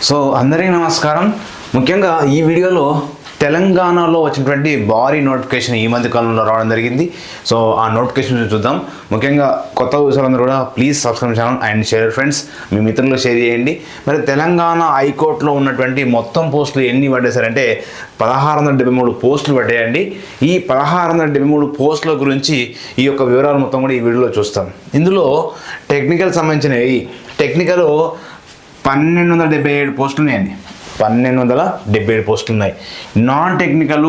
So అందరికీ నమస్కారం. ముఖ్యంగా ఈ వీడియోలో తెలంగాణలో వచ్చినటువంటి భారీ నోటిఫికేషన్ ఈ మధ్య కాలంలో రావడం జరిగింది. సో ఆ నోటిఫికేషన్ చూద్దాం. ముఖ్యంగా కొత్త విషయాలందరూ కూడా please subscribe channel and share friends, మీ మిత్రులు షేర్ చేయండి. మరి తెలంగాణ హైకోర్టులో ఉన్నటువంటి మొత్తం పోస్టులు ఎన్ని పడ్డాయంటే 1673 పోస్టులు పడ్డాయండి. ఈ 1673 పోస్టుల గురించి ఈ యొక్క వివరాలు మొత్తం కూడా ఈ వీడియోలో చూస్తాం. ఇందులో టెక్నికల్ సంబంధించినవి టెక్నికల్ 1277 పోస్టులు ఉన్నాయండి. 1277 పోస్టులు ఉన్నాయి. నాన్ టెక్నికల్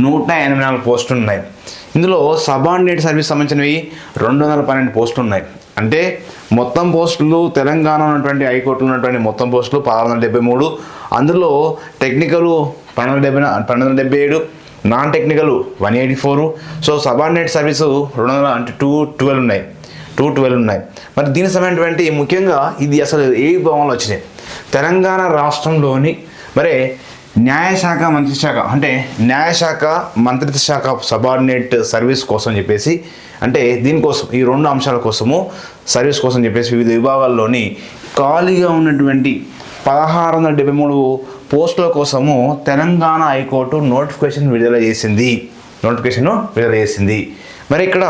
184 పోస్టులు ఉన్నాయి. ఇందులో సబార్డినేట్ సర్వీస్ సంబంధించినవి 212 పోస్టులు ఉన్నాయి. అంటే మొత్తం పోస్టులు తెలంగాణ ఉన్నటువంటి హైకోర్టులో ఉన్నటువంటి మొత్తం పోస్టులు 1673. అందులో technical 1277, non technical 184. So subordinate service 212 ఉన్నాయి. 212 ఉన్నాయి. మరి దీనికి సంబంధించినటువంటి ముఖ్యంగా ఇది అసలు ఏ విభాగంలో వచ్చినాయి? తెలంగాణ రాష్ట్రంలోని మరి న్యాయశాఖ మంత్రిత్వ శాఖ అంటే న్యాయశాఖ మంత్రిత్వ శాఖ సబార్డినేట్ సర్వీస్ కోసం చెప్పేసి, అంటే దీనికోసం ఈ రెండు అంశాల కోసము సర్వీస్ కోసం చెప్పేసి వివిధ విభాగాల్లోని ఖాళీగా ఉన్నటువంటి 1673 పోస్టుల కోసము తెలంగాణ హైకోర్టు నోటిఫికేషన్ విడుదల చేసింది. మరి ఇక్కడ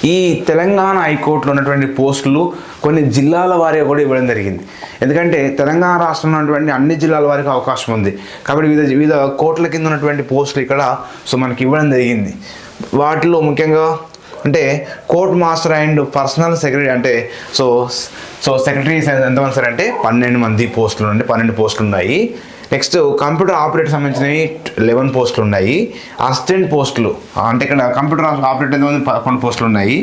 ఈ తెలంగాణ హైకోర్టులో ఉన్నటువంటి పోస్టులు కొన్ని జిల్లాల వారిగా కూడా ఇవ్వడం జరిగింది. ఎందుకంటే తెలంగాణ రాష్ట్రంలో ఉన్నటువంటి అన్ని జిల్లాల వారికి అవకాశం ఉంది కాబట్టి వివిధ కోర్టుల కింద ఉన్నటువంటి పోస్టులు ఇక్కడ మనకి ఇవ్వడం జరిగింది. వాటిలో ముఖ్యంగా అంటే court master and personal secretary అంటే సెక్రటరీస్ ఎంతమంది సార్ అంటే 12 పోస్టులు ఉన్నాయి. నెక్స్ట్ కంప్యూటర్ ఆపరేటర్ సంబంధించినవి 11 పోస్టులు ఉన్నాయి. అసిస్టెంట్ పోస్టులు అంటే ఇక్కడ కంప్యూటర్ ఆపరేటర్ ఎంతమంది 11 పోస్టులు ఉన్నాయి.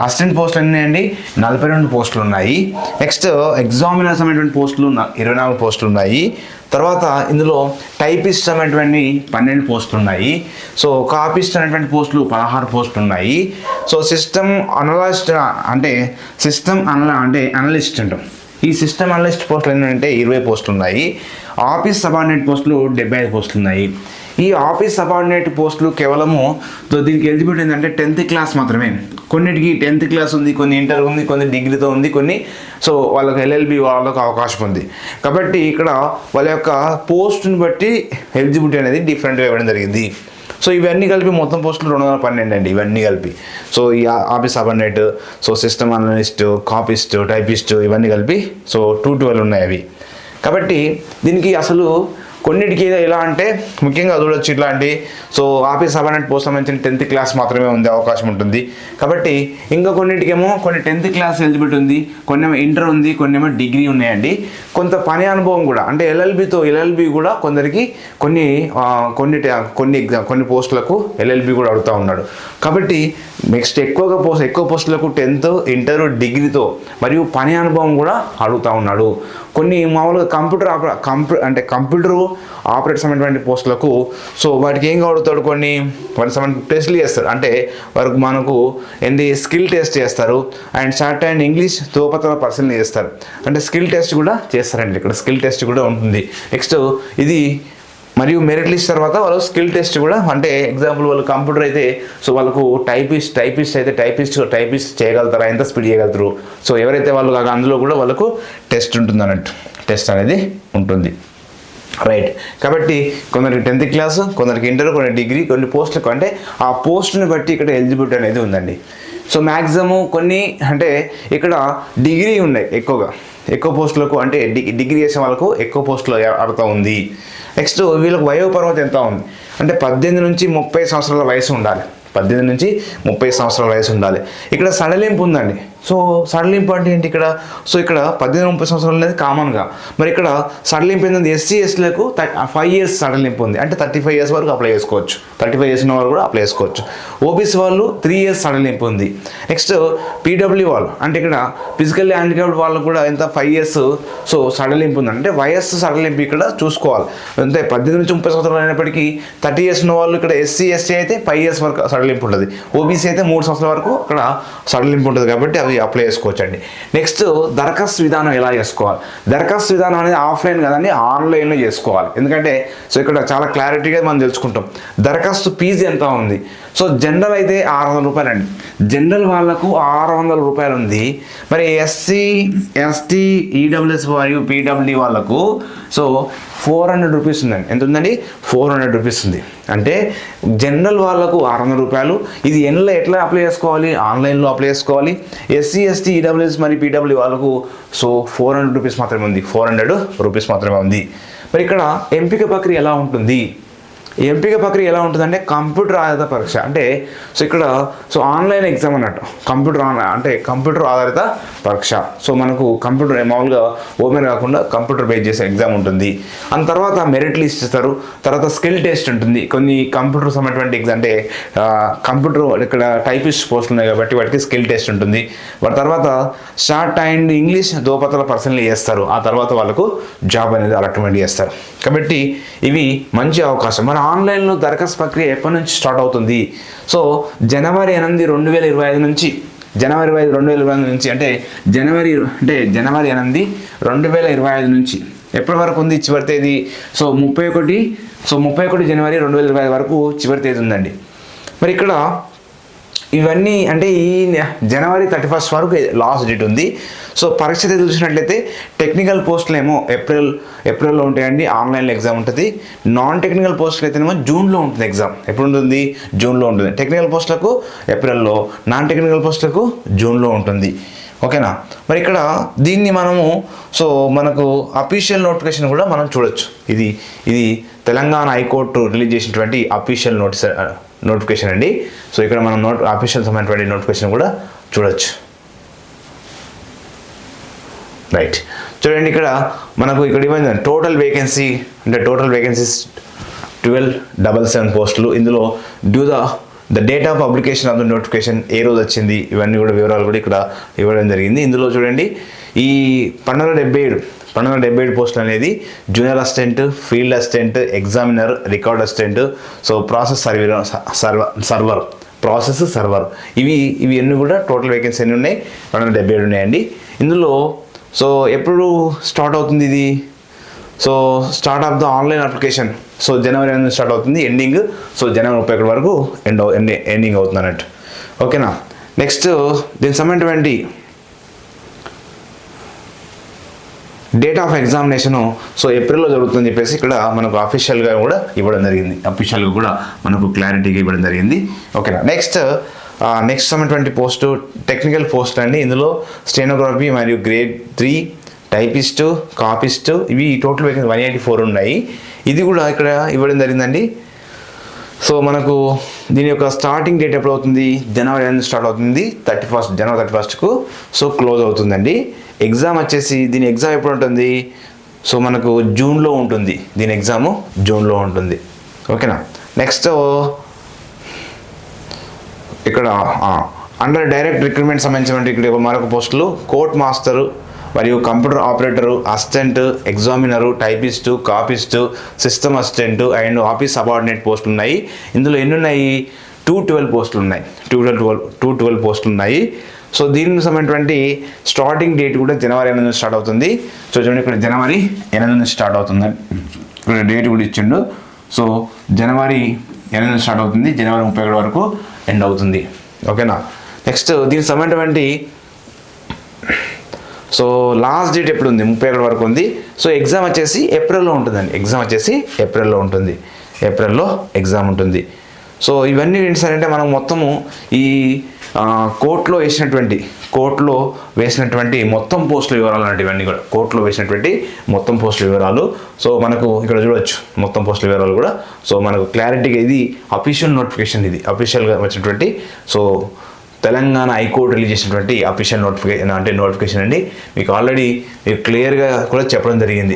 అసిస్టెంట్ పోస్టులు ఎన్ని అండి 42 పోస్టులు ఉన్నాయి. నెక్స్ట్ ఎగ్జామినర్ సంబంధించిన పోస్టులు 24 పోస్టులు ఉన్నాయి. తర్వాత ఇందులో టైపిస్ట్ అనేటువంటి 12 పోస్టులు ఉన్నాయి. సో కాపిస్ట్ అనేటువంటి పోస్టులు 16 పోస్టులు ఉన్నాయి. సో సిస్టమ్ అనలిస్ట్ అంటే అనలిస్ట్ అంటాం. ఈ సిస్టమ్ అనలిస్ట్ పోస్టులు ఏంటంటే 20 పోస్టులు ఉన్నాయి. ఆఫీస్ సబార్డినేట్ పోస్టులు 75 పోస్టులు ఉన్నాయి. ఈ ఆఫీస్ సబార్డినేట్ పోస్టులు కేవలము దీనికి ఎలిజిబిలిటీ ఏంటంటే 10th క్లాస్ మాత్రమే. కొన్నిటికి 10th క్లాస్ ఉంది, కొన్ని ఇంటర్ ఉంది, కొన్ని డిగ్రీతో ఉంది, కొన్ని వాళ్ళకి LLB వాళ్ళకి అవకాశం ఉంది. కాబట్టి ఇక్కడ వాళ్ళ యొక్క పోస్టుని బట్టి ఎలిజిబిలిటీ అనేది డిఫరెంట్గా ఇవ్వడం జరిగింది. సో ఇవన్నీ కలిపి మొత్తం పోస్టులు 212 అండి. ఇవన్నీ కలిపి ఈ office subordinate, system analyst, copyist, typist ఇవన్నీ కలిపి 212 ఉన్నాయి అవి. కాబట్టి దీనికి అసలు కొన్నిటికి ఎలా అంటే ముఖ్యంగా చూడొచ్చు ఇట్లాంటి ఆఫీస్ సబార్డినేట్ పోస్ట్ సంబంధించిన 10th క్లాస్ మాత్రమే ఉంది అవకాశం ఉంటుంది. కాబట్టి ఇంకా కొన్నిటికేమో కొన్ని 10th క్లాస్ ఎలిజిబిలిటీ ఉంది, కొన్ని ఇంటర్ ఉంది, కొన్ని డిగ్రీ ఉన్నాయండి. కొంత పని అనుభవం కూడా అంటే LLB కూడా కొందరికి కొన్ని పోస్టులకు LLB కూడా అడుగుతూ ఉన్నాడు. కాబట్టి నెక్స్ట్ ఎక్కువ పోస్టులకు 10th, ఇంటర్, డిగ్రీతో మరియు పని అనుభవం కూడా అడుగుతూ ఉన్నాడు. కొన్ని మామూలుగా కంప్యూటర్ ఆపరేట్ సంబంధించిన పోస్టులకు వాటికి ఏం అడుగుతాడు, వాటి సంబంధించిన టెస్ట్లు చేస్తారు. అంటే వారికి మనకు స్కిల్ టెస్ట్ చేస్తారు అండ్ షార్ట్ అండ్ ఇంగ్లీష్ ధృవపత్ర పరిశీలన చేస్తారు. అంటే స్కిల్ టెస్ట్ కూడా చేస్తారండి. ఇక్కడ స్కిల్ టెస్ట్ కూడా ఉంటుంది. నెక్స్ట్ ఇది మరియు మెరిట్ లిస్ట్ తర్వాత వాళ్ళు స్కిల్ టెస్ట్ కూడా, అంటే ఎగ్జాంపుల్ వాళ్ళు కంప్యూటర్ అయితే వాళ్ళకు టైపిస్ట్ అయితే టైపిస్ట్ చేయగలుగుతారా, ఎంత స్పీడ్ చేయగలుగుతారు. ఎవరైతే వాళ్ళు అందులో కూడా వాళ్ళకు టెస్ట్ ఉంటుంది అన్నట్టు, టెస్ట్ అనేది ఉంటుంది. రైట్. కాబట్టి కొందరికి 10th క్లాస్, కొందరికి ఇంటర్, కొన్ని డిగ్రీ, కొన్ని పోస్టులకు అంటే ఆ పోస్టుని బట్టి ఇక్కడ ఎలిజిబిలిటీ అనేది ఉందండి. మ్యాక్సిమం కొన్ని అంటే ఇక్కడ డిగ్రీ ఉన్నాయి ఎక్కువ పోస్టులకు, అంటే డిగ్రీ చేసే వాళ్ళకు ఎక్కువ పోస్టులు అడుగుతూ ఉంది. నెక్స్ట్ వీళ్ళకి వయోపరిమితి ఎంత ఉంది అంటే 18 నుంచి 30 సంవత్సరాల వయసు ఉండాలి. 18 నుంచి 30 సంవత్సరాల వయసు ఉండాలి. ఇక్కడ సడలింపు ఉందండి. సడలింపు అంటే ఏంటి ఇక్కడ? ఇక్కడ 18-30 సంవత్సరాలు అనేది కామన్గా, మరి ఇక్కడ సడలింపు ఏంటంటే SC STలకు 5 years సడలింపు ఉంది. అంటే 35 years వరకు అప్లై చేసుకోవచ్చు. 35 years ఉన్న వాళ్ళు కూడా అప్లై చేసుకోవచ్చు. OBC వాళ్ళు 3 years సడలింపు ఉంది. నెక్స్ట్ PW వాళ్ళు అంటే ఇక్కడ ఫిజికల్లీ హ్యాండిక్యాప్డ్ వాళ్ళకు కూడా ఎంత 5 years సడలింపు ఉంది. అంటే వయస్సు సడలింపు ఇక్కడ చూసుకోవాలి. అంటే 18 నుంచి 30 సంవత్సరాలు అయినప్పటికీ 30 years ఉన్న వాళ్ళు ఇక్కడ SC ST అయితే 5 years వరకు సడలింపు ఉంటుంది. OBC అయితే 3 సంవత్సరాల వరకు అక్కడ సడలింపు ఉంటుంది. కాబట్టి అవి అది అప్లై చేసుకోవచ్చు అండి. నెక్స్ట్ దరఖాస్తు విధానం ఎలా చేసుకోవాలి? దరఖాస్తు విధానం అనేది ఆఫ్లైన్ కదండి, ఆన్లైన్లో చేసుకోవాలి. ఎందుకంటే సో ఇక్కడ చాలా క్లారిటీగా మనం తెలుసుకుంటాం. దరఖాస్తు ఫీజు ఎంత ఉంది? సో జనరల్ అయితే 600 రూపాయలు అండి. జనరల్ వాళ్ళకు 600 రూపాయలు ఉంది. మరి ఎస్సీ, ఎస్టీ, ఈడబ్ల్యూఎస్ మరియు పీడబ్ల్యూ వాళ్ళకు సో 400 రూపీస్ ఉందండి. ఎంత ఉందండి? 400 రూపీస్ ఉంది. అంటే జనరల్ వాళ్ళకు 600 రూపాయలు. ఇది ఎట్లా అప్లై చేసుకోవాలి? ఆన్లైన్లో అప్లై చేసుకోవాలి. ఎస్సీ, ఎస్టీ, ఈడబ్ల్యూఎస్ మరియు పీడబ్ల్యూ వాళ్ళకు సో 400 రూపీస్ మాత్రమే ఉంది. 400 రూపీస్ మాత్రమే ఉంది. మరి ఇక్కడ ఎంపిక ప్రక్రియ ఎలా ఉంటుంది? ఎంపిక ప్రక్రియ ఎలా ఉంటుందంటే కంప్యూటర్ ఆధారిత పరీక్ష. అంటే సో ఇక్కడ సో ఆన్లైన్ ఎగ్జామ్ అన్నట్టు, కంప్యూటర్ ఆధారిత పరీక్ష. సో మనకు కంప్యూటర్ మామూలుగా ఓపెన్ కాకుండా కంప్యూటర్ బేస్ చేసే ఎగ్జామ్ ఉంటుంది. అండ్ తర్వాత మెరిట్ లిస్ట్ ఇస్తారు. తర్వాత స్కిల్ టెస్ట్ ఉంటుంది. కొన్ని కంప్యూటర్ సంబంధించిన ఎగ్జామ్ అంటే కంప్యూటర్ ఇక్కడ టైపిస్ట్ పోస్టులు ఉన్నాయి కాబట్టి వాటికి స్కిల్ టెస్ట్ ఉంటుంది. వాటి తర్వాత షార్ట్ అండ్ ఇంగ్లీష్ దోపతల పరిశీలన చేస్తారు. ఆ తర్వాత వాళ్ళకు జాబ్ అనేది అలాట్మెంట్ చేస్తారు. కాబట్టి ఇవి మంచి అవకాశం. మన ఆన్లైన్లో దరఖాస్తు ప్రక్రియ ఎప్పటి నుంచి స్టార్ట్ అవుతుంది? సో జనవరి 8, 2025 నుంచి జనవరి 5, 2025 నుంచి అంటే జనవరి 8, 2025 నుంచి ఎప్పటి వరకు ఉంది చివరి తేదీ? సో 31 జనవరి 2025 వరకు చివరి తేదీ ఉందండి. మరి ఇక్కడ ఇవన్నీ అంటే ఈ జనవరి 31 వరకు లాస్ట్ డేట్ ఉంది. సో పరీక్ష తేదీ చూసినట్లయితే టెక్నికల్ పోస్టులు ఏమో ఏప్రిల్లో ఉంటాయండి, ఆన్లైన్లో ఎగ్జామ్ ఉంటుంది. నాన్ టెక్నికల్ పోస్టులు అయితేనేమో జూన్లో ఉంటుంది ఎగ్జామ్. ఎప్పుడు ఉంటుంది? జూన్లో ఉంటుంది. టెక్నికల్ పోస్టులకు ఏప్రిల్లో, నాన్ టెక్నికల్ పోస్టులకు జూన్లో ఉంటుంది. ఓకేనా? మరి ఇక్కడ దీన్ని మనము సో మనకు అఫీషియల్ నోటిఫికేషన్ కూడా మనం చూడొచ్చు. ఇది తెలంగాణ హైకోర్టు రిలీజ్ చేసినటువంటి అఫీషియల్ నోటిఫికేషన్ అండి. సో ఇక్కడ మనం అఫీషియల్ సంబంధించినటువంటి నోటిఫికేషన్ కూడా చూడొచ్చు. రైట్, చూడండి ఇక్కడ మనకు ఇవ్వండి టోటల్ వేకెన్సీస్ 1277 పోస్టులు. ఇందులో the date of publication of the notification ఏ రోజు వచ్చింది, ఇవన్నీ కూడా వివరాలు కూడా ఇక్కడ ఇవ్వడం జరిగింది. ఇందులో చూడండి ఈ 1277 పోస్టులు అనేది junior assistant, field assistant, examiner, record assistant, so process server ఇవి అన్నీ కూడా టోటల్ వేకెన్సీ ఎన్ని ఉన్నాయి? 1277 ఉన్నాయండి. ఇందులో సో ఎప్పుడు స్టార్ట్ అవుతుంది ఇది? So start of the online application so January 8 start అవుతుంది, ఎండింగ్ సో జనవరి 31 వరకు ఎండింగ్ అవుతుంది అన్నట్టు. ఓకేనా? నెక్స్ట్ దీనికి సంబంధించినటువంటి డేట్ ఆఫ్ ఎగ్జామినేషను సో ఏప్రిల్లో జరుగుతుందని చెప్పేసి ఇక్కడ మనకు అఫీషియల్గా కూడా ఇవ్వడం జరిగింది. అఫీషియల్గా కూడా మనకు క్లారిటీగా ఇవ్వడం జరిగింది. ఓకేనా? నెక్స్ట్ సంబంధించినటువంటి పోస్టు టెక్నికల్ పోస్ట్ అండి. ఇందులో స్టెనోగ్రఫీ మరియు గ్రేడ్ 3, టైపిస్టు, కాపిస్టు ఇవి టోటల్ వేకెన్సీ 184 ఉన్నాయి. ఇది కూడా ఇక్కడ ఇవ్వడం జరిగిందండి. సో మనకు దీని యొక్క స్టార్టింగ్ డేట్ ఎప్పుడు అవుతుంది? జనవరి 8 స్టార్ట్ అవుతుంది, జనవరి 31కు సో క్లోజ్ అవుతుందండి. ఎగ్జామ్ వచ్చేసి దీని ఎగ్జామ్ ఎప్పుడు ఉంటుంది? సో మనకు జూన్లో ఉంటుంది. దీని ఎగ్జాము జూన్లో ఉంటుంది. ఓకేనా? నెక్స్ట్ ఇక్కడ అండర్ డైరెక్ట్ రిక్రూట్మెంట్ సంబంధించినటువంటి ఇక్కడ మరొక పోస్టులు కోర్ట్ మాస్టరు మరియు computer operator, assistant, examiner, typist, copyist, system assistant and office subordinate పోస్టులు ఉన్నాయి. ఇందులో ఎన్ని ఉన్నాయి? 212 పోస్టులు ఉన్నాయి. 212 పోస్టులు ఉన్నాయి. సో దీనికి సంబంధించినటువంటి స్టార్టింగ్ డేట్ కూడా జనవరి 8 నుంచి స్టార్ట్ అవుతుంది. సో చూడండి ఇక్కడ జనవరి 8 నుంచి స్టార్ట్ అవుతుంది. ఇక్కడ డేట్ కూడా ఇచ్చిండు. సో జనవరి 8 నుంచి స్టార్ట్ అవుతుంది, జనవరి 31 వరకు ఎండ్ అవుతుంది. ఓకేనా? నెక్స్ట్ దీనికి సంబంధించినటువంటి సో లాస్ట్ డేట్ ఎప్పుడు ఉంది? 31 వరకు ఉంది. సో ఎగ్జామ్ వచ్చేసి ఏప్రిల్లో ఉంటుందండి. ఏప్రిల్లో ఎగ్జామ్ ఉంటుంది. సో ఇవన్నీ ఏంటి సార్ అంటే మనం మొత్తము ఈ కోర్టులో వేసినటువంటి మొత్తం పోస్టుల వివరాలు అన్నట్టు ఇవన్నీ కూడా కోర్టులో వేసినటువంటి మొత్తం పోస్టుల వివరాలు. సో మనకు ఇక్కడ చూడొచ్చు మొత్తం పోస్టుల వివరాలు కూడా. సో మనకు క్లారిటీగా ఇది అఫీషియల్ నోటిఫికేషన్, ఇది అఫీషియల్గా వచ్చినటువంటి సో తెలంగాణ హైకోర్టు రిలీజ్ చేసినటువంటి అఫీషియల్ నోటిఫికేషన్ అండి. మీకు ఆల్రెడీ క్లియర్గా కూడా చెప్పడం జరిగింది.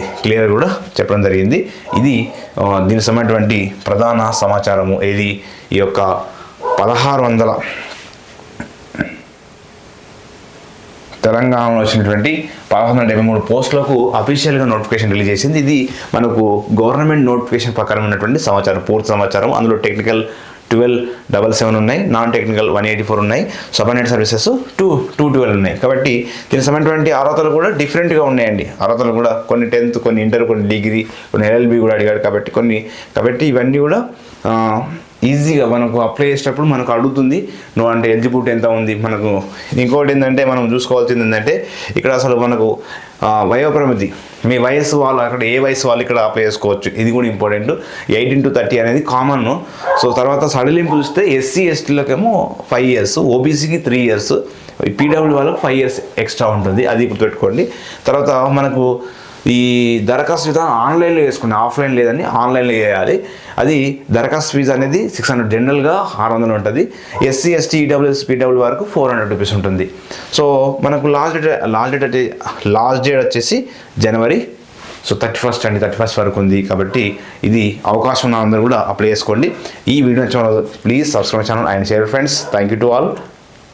ఇది దీనికి సంబంధించినటువంటి ప్రధాన సమాచారము. ఇది ఈ యొక్క 1600 తెలంగాణలో వచ్చినటువంటి 1173 పోస్టులకు అఫీషియల్గా నోటిఫికేషన్ రిలీజ్ చేసింది. ఇది మనకు గవర్నమెంట్ నోటిఫికేషన్ ప్రకారం ఉన్నటువంటి సమాచారం, పూర్తి సమాచారం. అందులో 1277 ఉన్నాయి, నాన్ టెక్నికల్ 184 ఉన్నాయి, సబార్డినేట్ సర్వీసెస్ 212 ఉన్నాయి. కాబట్టి దీనికి సంబంధించినటువంటి అర్హతలు కూడా డిఫరెంట్గా ఉన్నాయండి. అర్హతలు కూడా కొన్ని 10th, కొన్ని ఇంటర్, కొన్ని డిగ్రీ, కొన్ని LLB కూడా అడిగాడు. కాబట్టి ఇవన్నీ కూడా ఈజీగా మనకు అప్లై చేసేటప్పుడు మనకు అడుగుతుంది నువ్వు అంటే ఎలిజిబిలిటీ ఎంత ఉంది మనకు. ఇంకోటి ఏంటంటే మనం చూసుకోవాల్సింది ఏంటంటే ఇక్కడ అసలు మనకు వయోపరిమితి, మీ వయస్సు వాళ్ళు అక్కడ ఏ వయసు వాళ్ళు ఇక్కడ అప్లై చేసుకోవచ్చు, ఇది కూడా ఇంపార్టెంట్. 18 to 30 అనేది కామన్. సో తర్వాత సడలింపు చూస్తే SC STలకేమో 5 years, OBCకి 3 years, PW వాళ్ళకి 5 years ఎక్స్ట్రా ఉంటుంది, అది గుర్తుపెట్టుకోండి. తర్వాత మనకు ఈ దరఖాస్తు విధానం ఆన్లైన్లో చేసుకుని, ఆఫ్లైన్ లేదని ఆన్లైన్లో చేయాలి. అది దరఖాస్తు ఫీజు అనేది 600, జనరల్గా 600 ఉంటుంది. SC ST EWS PW వరకు 400 రూపీస్ ఉంటుంది. సో మనకు లాస్ట్ డేట్ వచ్చేసి జనవరి 31st అండి, 31st వరకు ఉంది. కాబట్టి ఇది అవకాశం ఉన్న అందరూ కూడా అప్లై చేసుకోండి. ఈ వీడియో నచ్చిన please subscribe channel and share friends. Thank you to all.